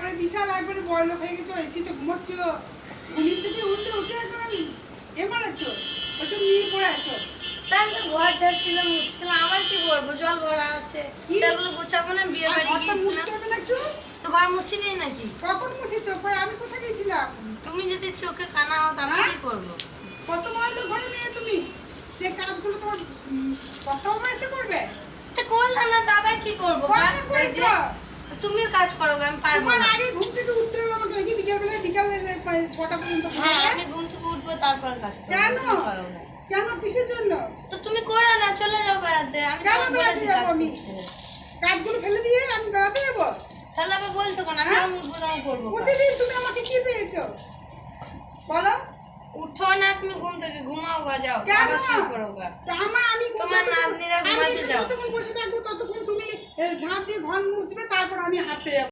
তারপরে বিশাল একবারে বড়লোক হয়ে গেছো, এসিতে ঘুমোচ্ছ, ঘুমিয়ে থেকে উঠে এখন আমি মারাচ্ছ, ওসব নিয়ে পড়ে আছো। তাই আমি তো ঘর ঝাড়ছিলাম, মুছছিলাম, আবার কি করবো? জল ভরা আছে, সেগুলো গুছাবো না? বিয়ে বাড়ি গিয়েছিলাম, তো ঘর মুছি নেই নাকি? কখন মুছেছো? আমি কোথায় গেছিলাম? তুমি যদি চোখে কানা হও আমি কি করবো? কত মহিলা ঘরে নিয়ে তুমি যে কাজগুলো তোমার কত বয়সে করবে? তা করলাম না তো আবার কি করবো? তুমিও কাজ করো, আমি পারবো না। আগে ঘুম থেকে উঠতে হবে আমাকে, নাকি বিকালে 6টা পর্যন্ত? হ্যাঁ, আমি ঘুম থেকে উঠবো, তারপর কাজ করবো। কেন? করো না। কেন, কিসের জন্য? তো তুমি করো না, চলে যাও বেড়াতে। আমি কেন তোমাকে বেড়াতে বলেছি যাবো? কাজ আমি করতে। কাজগুলো ফেলে দিয়ে আমি বেড়াতে যাবো? তাহলে আবার বলছো কেন? আমি হ্যাঁ? উঠবো, তোমার করবো কাজ। প্রতিদিন তুমি আমাকে কি পেয়েছো বলো? উঠো না তুমি ঘুম থেকে, ঘুমাও গা, যাও কেন? আবার শুয়ে পড়ো গা। আমি তোমার নাতনিরা ঘুমাতে যাও। যতক্ষণ বসে থাকবো ততক্ষণ তুমি ঝাঁপ দিয়ে ঘর মুছবে, তারপর আমি হাঁটতে যাবো।